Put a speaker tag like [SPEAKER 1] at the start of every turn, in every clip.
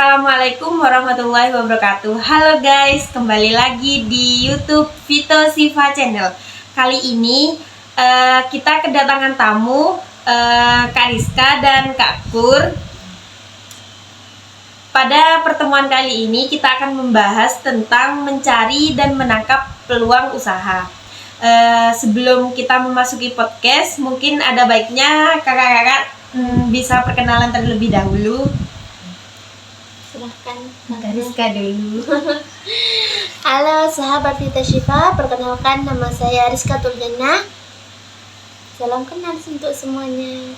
[SPEAKER 1] Assalamualaikum warahmatullahi wabarakatuh. Halo guys, kembali lagi di YouTube Vito Siva Channel. Kali ini kita kedatangan tamu, Kak Rizka dan Kak Kur. Pada pertemuan kali ini kita akan membahas tentang mencari dan menangkap peluang usaha. Sebelum kita memasuki podcast, mungkin ada baiknya kakak-kakak bisa perkenalan terlebih dahulu.
[SPEAKER 2] Silahkan
[SPEAKER 1] Kak Rizka dulu.
[SPEAKER 2] Halo sahabat Vita Syifa, perkenalkan nama saya Rizka Tuljana. Salam kenal untuk semuanya.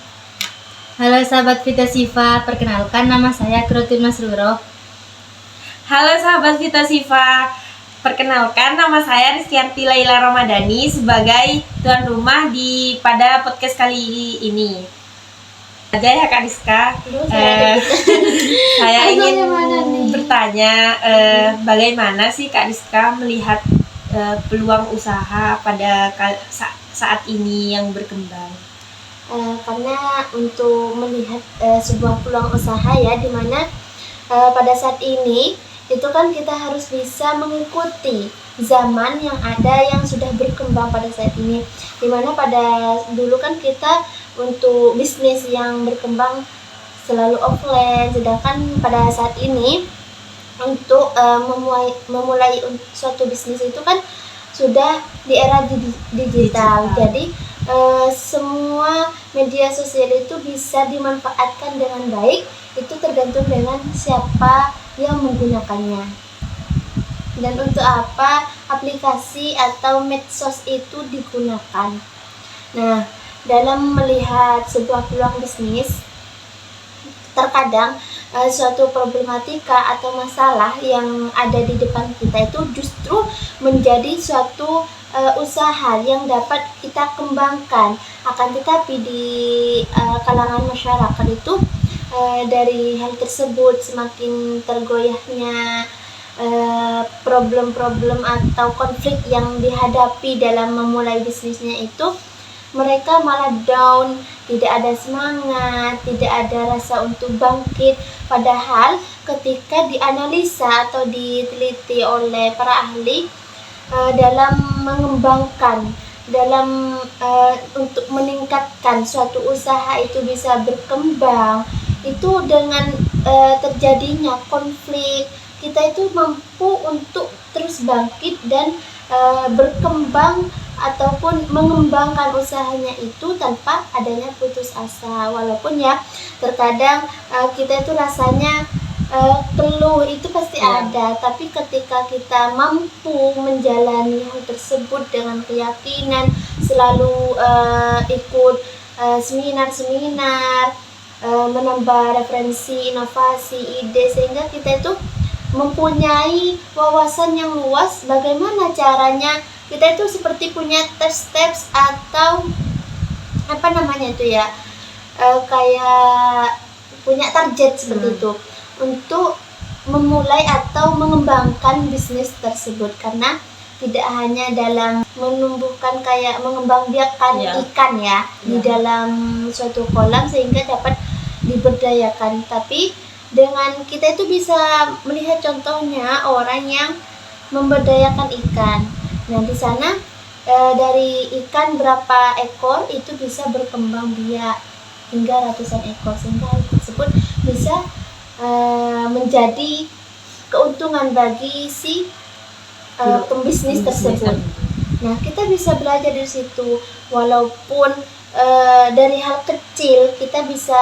[SPEAKER 3] Halo sahabat Vita Siva, perkenalkan nama saya Krotin Masruro.
[SPEAKER 1] Halo sahabat Vita Siva, perkenalkan nama saya Rizkyanti Laila Ramadhani sebagai tuan rumah pada podcast kali ini. Aja ya Kak Rizka, saya ingin bertanya bagaimana sih Kak Rizka melihat peluang usaha pada saat ini yang berkembang?
[SPEAKER 2] Karena untuk melihat sebuah peluang usaha ya, dimana pada saat ini itu kan kita harus bisa mengikuti zaman yang ada yang sudah berkembang pada saat ini, dimana pada dulu kan kita untuk bisnis yang berkembang selalu offline, sedangkan pada saat ini untuk memulai suatu bisnis itu kan sudah di era digital. Jadi semua media sosial itu bisa dimanfaatkan dengan baik, itu tergantung dengan siapa yang menggunakannya dan untuk apa aplikasi atau medsos itu digunakan. Nah, dalam melihat sebuah peluang bisnis, terkadang suatu problematika atau masalah yang ada di depan kita itu justru menjadi suatu usaha yang dapat kita kembangkan. Akan tetapi di kalangan masyarakat itu dari hal tersebut semakin tergoyahnya problem-problem atau konflik yang dihadapi dalam memulai bisnisnya itu, mereka malah down, tidak ada semangat, tidak ada rasa untuk bangkit. Padahal ketika dianalisa atau diteliti oleh para ahli dalam mengembangkan, dalam untuk meningkatkan suatu usaha itu bisa berkembang, itu dengan terjadinya konflik, kita itu mampu untuk terus bangkit dan berkembang ataupun mengembangkan usahanya itu tanpa adanya putus asa. Walaupun ya terkadang kita itu rasanya keluh itu pasti ada, tapi ketika kita mampu menjalani hal tersebut dengan keyakinan, selalu ikut seminar-seminar, menambah referensi, inovasi, ide, sehingga kita itu mempunyai wawasan yang luas bagaimana caranya. Kita itu seperti punya steps atau apa namanya itu ya, kayak punya target seperti itu untuk memulai atau mengembangkan bisnis tersebut. Karena tidak hanya dalam menumbuhkan kayak mengembangbiakan ikan ya di dalam suatu kolam sehingga dapat diberdayakan, tapi dengan kita itu bisa melihat contohnya orang yang memberdayakan ikan. Nah, di sana dari ikan berapa ekor itu bisa berkembang biak hingga ratusan ekor, sehingga hal tersebut bisa menjadi keuntungan bagi si pembisnis tersebut. Nah, kita bisa belajar dari situ, walaupun dari hal kecil kita bisa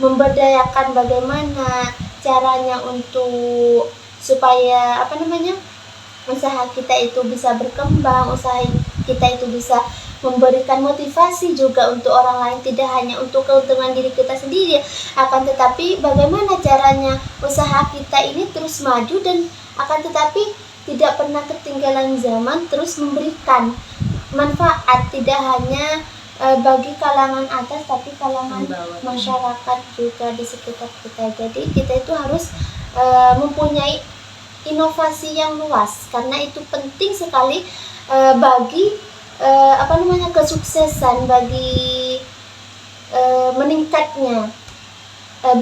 [SPEAKER 2] memberdayakan bagaimana caranya untuk supaya usaha kita itu bisa berkembang, usaha kita itu bisa memberikan motivasi juga untuk orang lain, tidak hanya untuk keuntungan diri kita sendiri, akan tetapi bagaimana caranya usaha kita ini terus maju dan akan tetapi tidak pernah ketinggalan zaman, terus memberikan manfaat tidak hanya bagi kalangan atas tapi kalangan masyarakat juga di sekitar kita. Jadi kita itu harus mempunyai inovasi yang luas, karena itu penting sekali bagi kesuksesan, bagi meningkatnya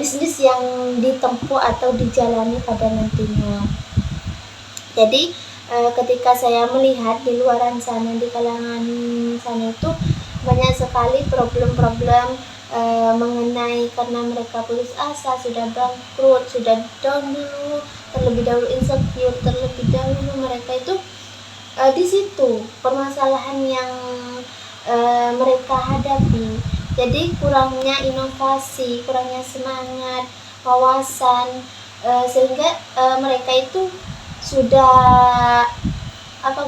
[SPEAKER 2] bisnis yang ditempuh atau dijalani pada nantinya. Jadi ketika saya melihat di luaran sana, di kalangan sana itu banyak sekali problem-problem mengenai karena mereka putus asa, sudah bangkrut, sudah down dulu, terlebih dahulu insecure, terlebih dahulu mereka itu di situ permasalahan yang mereka hadapi. Jadi kurangnya inovasi, kurangnya semangat, wawasan, sehingga mereka itu sudah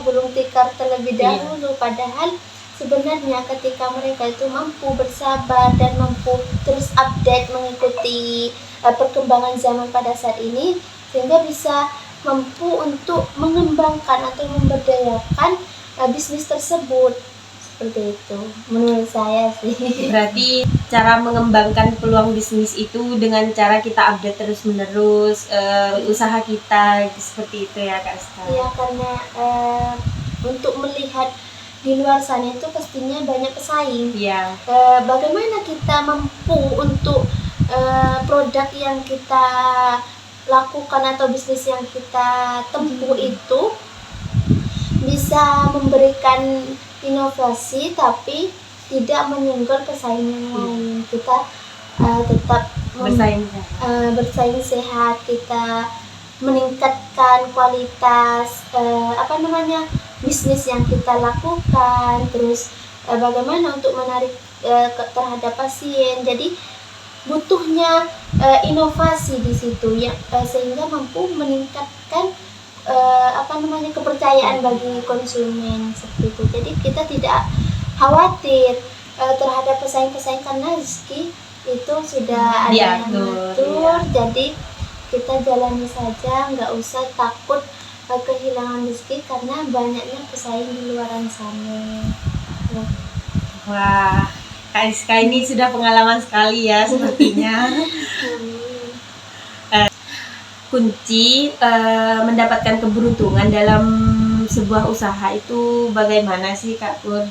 [SPEAKER 2] gulung tikar terlebih dahulu. Padahal sebenarnya ketika mereka itu mampu bersabar dan mampu terus update mengikuti perkembangan zaman pada saat ini, sehingga bisa mampu untuk mengembangkan atau memberdayakan bisnis tersebut. Seperti itu menurut saya sih.
[SPEAKER 1] Berarti cara mengembangkan peluang bisnis itu dengan cara kita update terus menerus usaha kita, seperti itu ya Kak Ska.
[SPEAKER 2] Ya, karena untuk melihat di luar sana itu pastinya banyak pesaing.
[SPEAKER 1] Iya.
[SPEAKER 2] Bagaimana kita mampu untuk produk yang kita lakukan atau bisnis yang kita tempuh itu bisa memberikan inovasi tapi tidak menyenggol pesaing yang lain. Kita tetap bersaing sehat, kita meningkatkan kualitas bisnis yang kita lakukan, terus bagaimana untuk menarik terhadap pasien. Jadi butuhnya inovasi di situ ya, sehingga mampu meningkatkan kepercayaan bagi konsumen, seperti itu. Jadi kita tidak khawatir terhadap pesaing-pesaing karena rezeki itu sudah ada yang mengatur. Jadi kita jalani saja, nggak usah takut kehilangan rezeki karena banyaknya pesaing di luaran sana.
[SPEAKER 1] Wah, Kak Iska ini sudah pengalaman sekali ya sepertinya. Kunci mendapatkan keberuntungan dalam sebuah usaha itu bagaimana sih Kak Pur?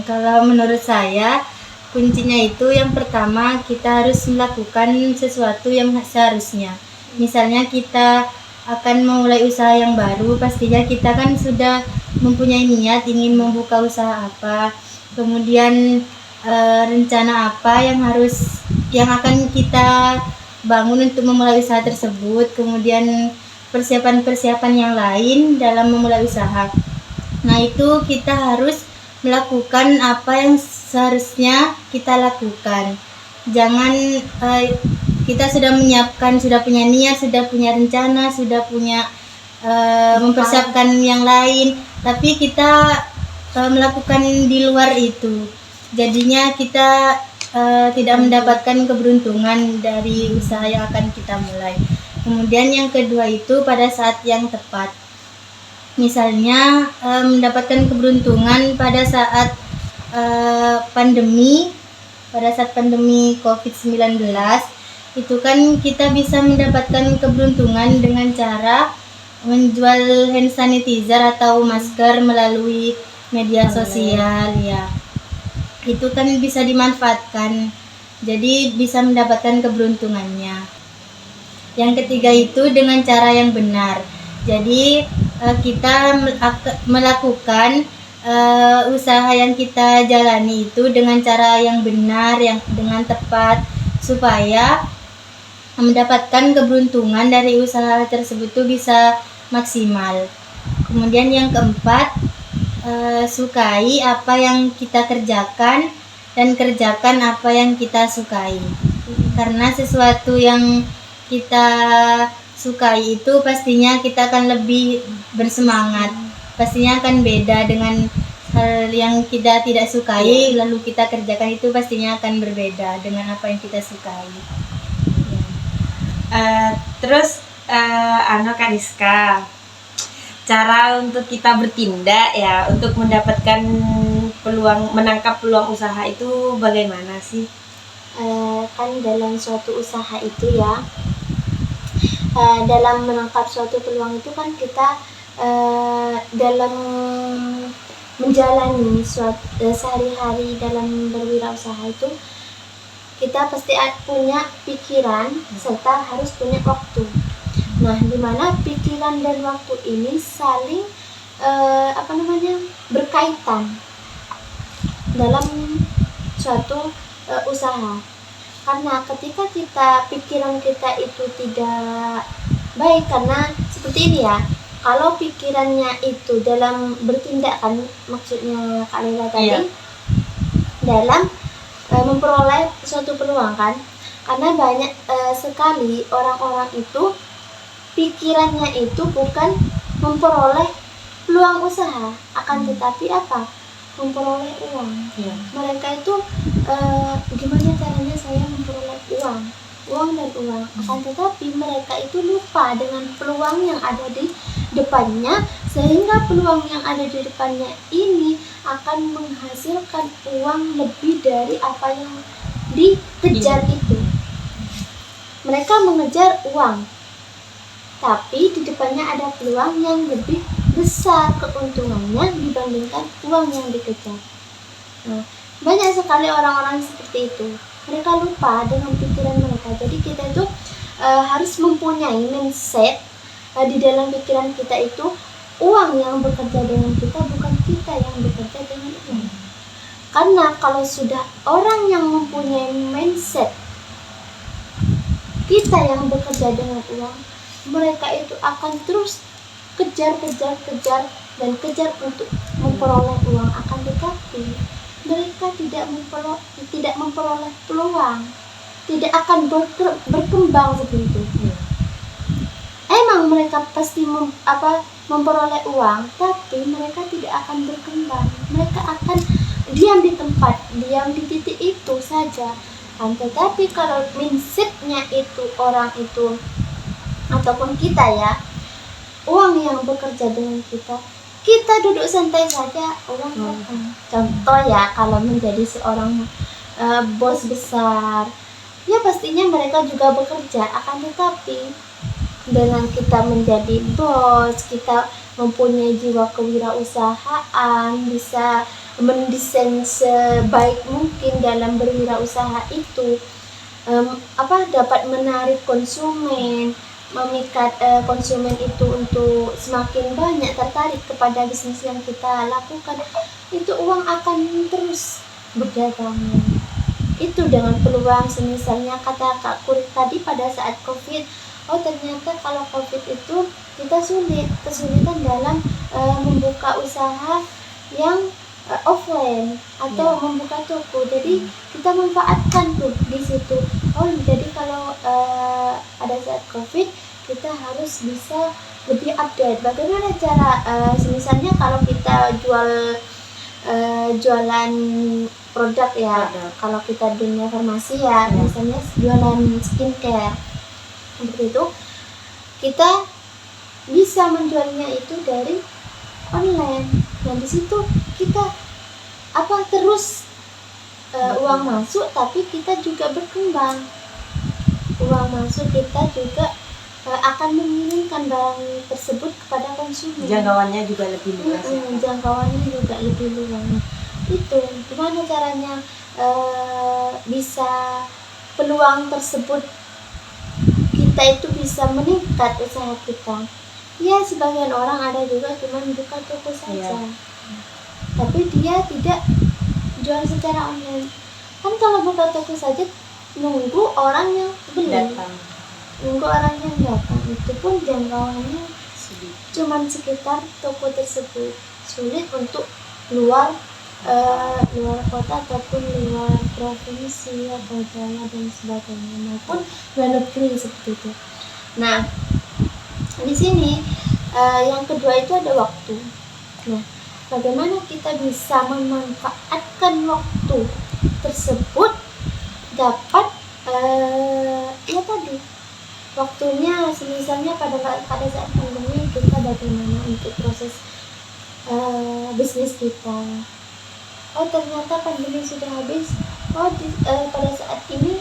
[SPEAKER 3] Kalau menurut saya kuncinya itu yang pertama kita harus melakukan sesuatu yang seharusnya. Misalnya kita akan memulai usaha yang baru, pastinya kita kan sudah mempunyai niat ingin membuka usaha apa, kemudian rencana apa yang akan kita bangun untuk memulai usaha tersebut, kemudian persiapan-persiapan yang lain dalam memulai usaha. Nah, itu kita harus melakukan apa yang seharusnya kita lakukan. Jangan kita sudah menyiapkan, sudah punya niat, sudah punya rencana, sudah punya mempersiapkan yang lain, tapi kita melakukan di luar itu. Jadinya kita tidak mendapatkan keberuntungan dari usaha yang akan kita mulai. Kemudian yang kedua itu pada saat yang tepat. Misalnya mendapatkan keberuntungan pada saat pandemi COVID-19, itu kan kita bisa mendapatkan keberuntungan dengan cara menjual hand sanitizer atau masker melalui media sosial ya. Itu kan bisa dimanfaatkan, jadi bisa mendapatkan keberuntungannya. Yang ketiga itu dengan cara yang benar. Jadi kita melakukan usaha yang kita jalani itu dengan cara yang benar, yang dengan tepat, supaya mendapatkan keberuntungan dari usaha tersebut itu bisa maksimal. Kemudian yang keempat, sukai apa yang kita kerjakan dan kerjakan apa yang kita sukai. Karena sesuatu yang kita sukai itu pastinya kita akan lebih bersemangat. Pastinya akan beda dengan hal yang kita tidak sukai lalu kita kerjakan, itu pastinya akan berbeda dengan apa yang kita sukai.
[SPEAKER 1] Terus Kak Rizka, cara untuk kita bertindak ya untuk mendapatkan menangkap peluang usaha itu bagaimana sih?
[SPEAKER 2] Kan dalam suatu usaha itu ya, dalam menangkap suatu peluang itu kan kita dalam menjalani sehari-hari dalam berwirausaha itu kita pasti punya pikiran serta harus punya waktu. Nah, di mana pikiran dan waktu ini saling berkaitan dalam suatu usaha. Karena ketika pikiran kita itu tidak baik, karena seperti ini ya, kalau pikirannya itu dalam bertindak, kan maksudnya Kak Lela tadi,
[SPEAKER 1] Iya.
[SPEAKER 2] dalam memperoleh suatu peluang, kan, karena banyak sekali orang-orang itu pikirannya itu bukan memperoleh peluang usaha, akan tetapi apa, memperoleh uang.
[SPEAKER 1] Iya.
[SPEAKER 2] Mereka itu gimana caranya saya memperoleh uang dan uang, akan tetapi mereka itu lupa dengan peluang yang ada di depannya, sehingga peluang yang ada di depannya ini akan menghasilkan uang lebih dari apa yang dikejar itu. Mereka mengejar uang, tapi di depannya ada peluang yang lebih besar keuntungannya dibandingkan uang yang dikejar. Nah, banyak sekali orang-orang seperti itu. Mereka lupa dengan pikiran mereka. Jadi kita itu harus mempunyai mindset di dalam pikiran kita itu, uang yang bekerja dengan kita, bukan kita yang bekerja dengan uang. Karena kalau sudah orang yang mempunyai mindset kita yang bekerja dengan uang, mereka itu akan terus kejar dan kejar untuk memperoleh uang, akan tetapi mereka tidak memperoleh peluang, tidak akan berkembang seperti itu. Emang mereka pasti memperoleh uang, tapi mereka tidak akan berkembang. Mereka akan diam di tempat, diam di titik itu saja. Tetapi kalau mindsetnya itu, orang itu ataupun kita ya, uang yang bekerja dengan kita duduk santai saja, uang datang. Contoh ya, kalau menjadi seorang bos besar, ya pastinya mereka juga bekerja, akan tetapi dengan kita menjadi bos, kita mempunyai jiwa kewirausahaan, bisa mendesain sebaik mungkin dalam berwirausaha itu, dapat menarik konsumen, memikat konsumen itu untuk semakin banyak tertarik kepada bisnis yang kita lakukan, itu uang akan terus berdatangan. Itu dengan peluang, semisalnya kata Kak Kurit tadi pada saat COVID, ternyata kalau COVID itu kita kesulitan dalam membuka usaha yang offline atau membuka toko. Jadi kita manfaatkan tuh di situ. Jadi kalau ada saat COVID, kita harus bisa lebih update. Bagaimana cara, misalnya kalau kita jualan produk ya, kalau kita dunia farmasi ya, misalnya jualan skincare, seperti itu, kita bisa menjualnya itu dari online. Nah, di situ kita terus uang masuk, tapi kita juga berkembang. Uang masuk, kita juga akan mengirimkan barang tersebut kepada konsumen.
[SPEAKER 1] Jangkauannya juga lebih luas.
[SPEAKER 2] Jangkauannya juga lebih luas. Itu gimana caranya bisa peluang tersebut kita itu bisa meningkat usaha kita. Ya, sebagian orang ada juga cuma buka toko saja, tapi dia tidak jual secara online. Kan kalau buka toko saja nunggu orang yang beli, nunggu orang yang datang, itu pun jangkauannya cuma sekitar toko tersebut, sulit untuk luar kota ataupun luar provinsi atau Jawa dan sebagainya, maupun luar negeri seperti itu. Nah, di sini yang kedua itu ada waktu. Nah, bagaimana kita bisa memanfaatkan waktu tersebut dapat ya tadi waktunya, misalnya pada saat pandemi kita bagaimana untuk proses bisnis kita. Ternyata pandemi sudah habis. Pada saat ini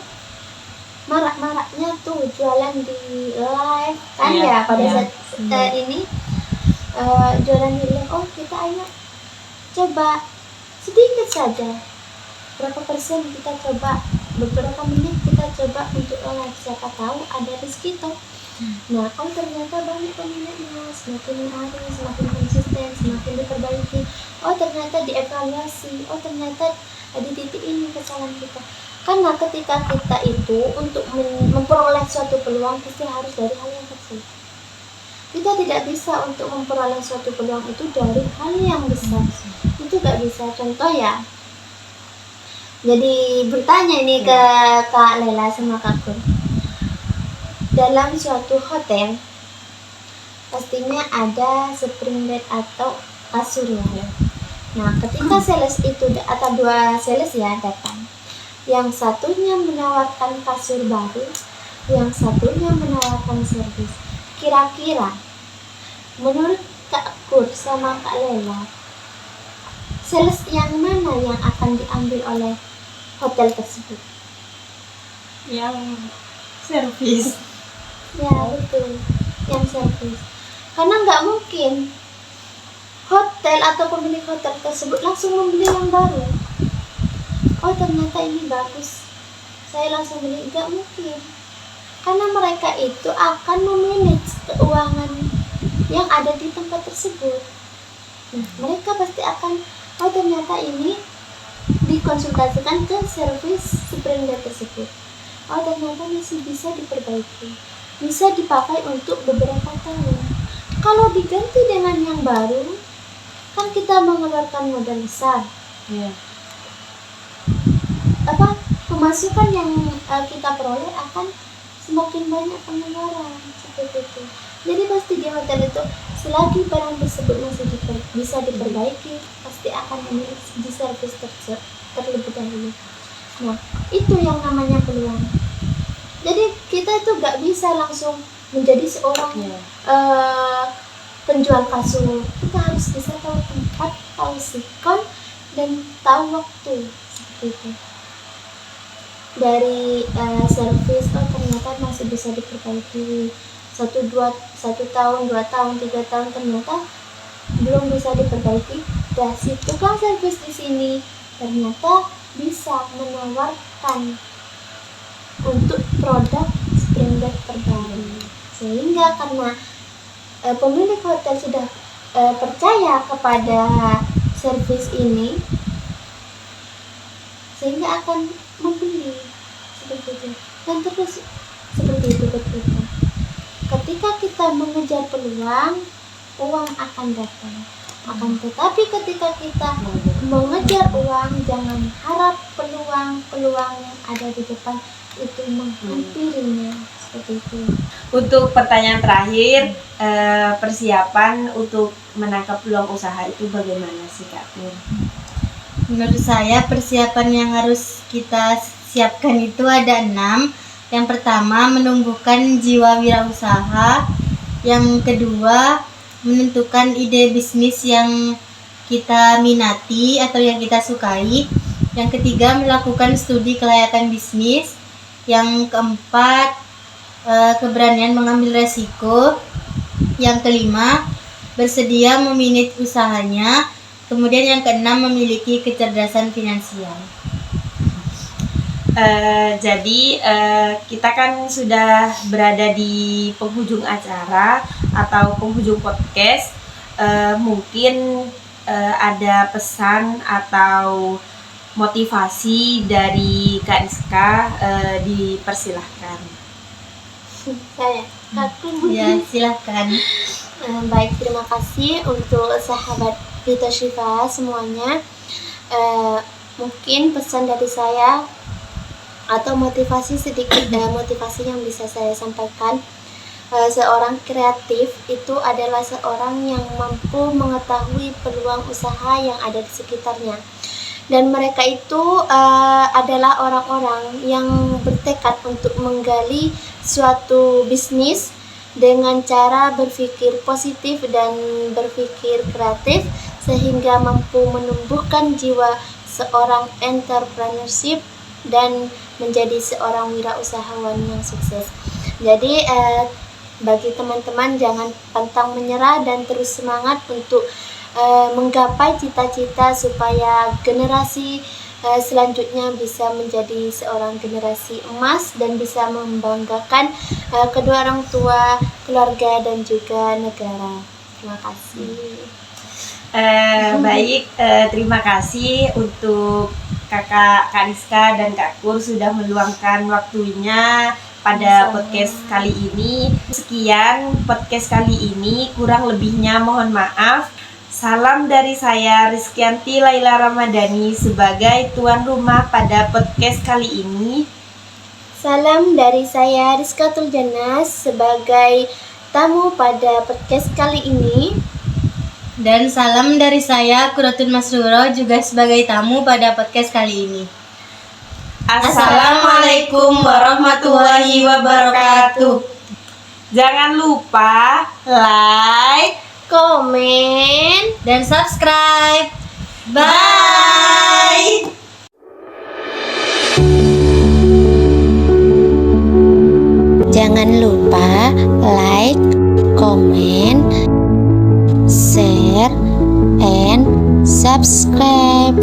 [SPEAKER 2] marak-maraknya tuh jualan di live kan, pada saat ini jualan di live. Kita ayo coba sedikit saja, berapa persen kita coba beberapa menit kita coba untuk live, siapa tahu ada rezeki toh. Nah, oh ternyata banyak peminatnya, semakin hari semakin konsisten, semakin diperbaiki. Oh ternyata dievaluasi, oh ternyata di titik ini kesalahan kita. Karena ketika kita itu untuk memperoleh suatu peluang pasti harus dari hal yang kecil. Kita tidak bisa untuk memperoleh suatu peluang itu dari hal yang besar. Itu gak bisa. Contoh ya, jadi bertanya ini ke Kak Lela sama Kak Kun. Dalam suatu hotel pastinya ada spring bed atau kasur ya. Nah, ketika sales itu atau dua sales ya datang, yang satunya menawarkan kasur baru, yang satunya menawarkan servis. Kira-kira menurut Kak Kur sama Kak Lela, sales yang mana yang akan diambil oleh hotel tersebut?
[SPEAKER 1] Yang servis.
[SPEAKER 2] Ya betul, yang servis. Karena nggak mungkin hotel atau pemilik hotel tersebut langsung membeli yang baru. Oh ternyata ini bagus, saya langsung beli. Nggak mungkin. Karena mereka itu akan memanage keuangan yang ada di tempat tersebut. Nah, mereka pasti akan, oh ternyata ini dikonsultasikan ke servis spring bed tersebut. Oh ternyata masih bisa diperbaiki, bisa dipakai untuk beberapa tahun. Kalau diganti dengan yang baru, kan kita mengeluarkan modal besar.
[SPEAKER 1] Iya.
[SPEAKER 2] Pemasukan yang kita peroleh akan semakin banyak pengeluaran seperti itu. Jadi pasti di hotel itu selagi barang tersebut masih bisa diperbaiki, pasti akan di servis terlebih dahulu. Nah, itu yang namanya peluang. Jadi kita itu gak bisa langsung menjadi seorang penjual kasur. Kita harus bisa tahu tempat, tahu sikon, dan tahu waktu seperti itu. Dari servis, oh ternyata masih bisa diperbaiki. 1 tahun, 2 tahun, 3 tahun ternyata belum bisa diperbaiki. Dan si tukang servis di sini ternyata bisa menawarkan untuk produk spring bed terbaru, sehingga karena pemilik hotel sudah percaya kepada servis ini, sehingga akan membeli seperti itu. Dan terus seperti itu berputar. Ketika kita mengejar peluang, uang akan datang. Akan tetapi ketika kita mengejar uang, jangan harap peluang yang ada di depan itu menghampirinya, seperti itu.
[SPEAKER 1] Untuk pertanyaan terakhir, persiapan untuk menangkap peluang usaha itu bagaimana sih Kak Nur?
[SPEAKER 3] Menurut saya persiapan yang harus kita siapkan itu ada 6. Yang pertama, menumbuhkan jiwa wirausaha. Yang kedua, menentukan ide bisnis yang kita minati atau yang kita sukai. Yang ketiga, melakukan studi kelayakan bisnis. Yang keempat, keberanian mengambil resiko. Yang kelima, bersedia memanage usahanya. Kemudian yang keenam, memiliki kecerdasan finansial.
[SPEAKER 1] Jadi kita kan sudah berada di penghujung acara atau penghujung podcast. Mungkin ada pesan atau motivasi dari Kak Rizka, dipersilahkan.
[SPEAKER 2] Saya, Kak
[SPEAKER 3] Ya, silahkan.
[SPEAKER 2] Baik, terima kasih untuk sahabat Vita Syifa semuanya. Mungkin pesan dari saya atau motivasi sedikit, motivasi yang bisa saya sampaikan, seorang kreatif itu adalah seorang yang mampu mengetahui peluang usaha yang ada di sekitarnya, dan mereka itu adalah orang-orang yang bertekad untuk menggali suatu bisnis dengan cara berpikir positif dan berpikir kreatif, sehingga mampu menumbuhkan jiwa seorang entrepreneurship dan menjadi seorang wirausahawan yang sukses. Jadi bagi teman-teman, jangan pantang menyerah dan terus semangat untuk menggapai cita-cita supaya generasi selanjutnya bisa menjadi seorang generasi emas dan bisa membanggakan kedua orang tua, keluarga dan juga negara. Terima kasih.
[SPEAKER 1] Baik, terima kasih untuk Kak Rizka dan Kak Kur sudah meluangkan waktunya pada podcast kali ini. Sekian podcast kali ini, kurang lebihnya mohon maaf. Salam dari saya Rizkyanti Laila Ramadhani sebagai tuan rumah pada podcast kali ini.
[SPEAKER 2] Salam dari saya Rizka Tuljanas sebagai tamu pada podcast kali ini.
[SPEAKER 3] Dan salam dari saya Kuratun Masruro juga sebagai tamu pada podcast kali ini.
[SPEAKER 1] Assalamualaikum warahmatullahi wabarakatuh. Jangan lupa like,
[SPEAKER 2] Komen
[SPEAKER 3] Dan subscribe. Bye.
[SPEAKER 2] jangan lupa like, comment, share, and subscribe.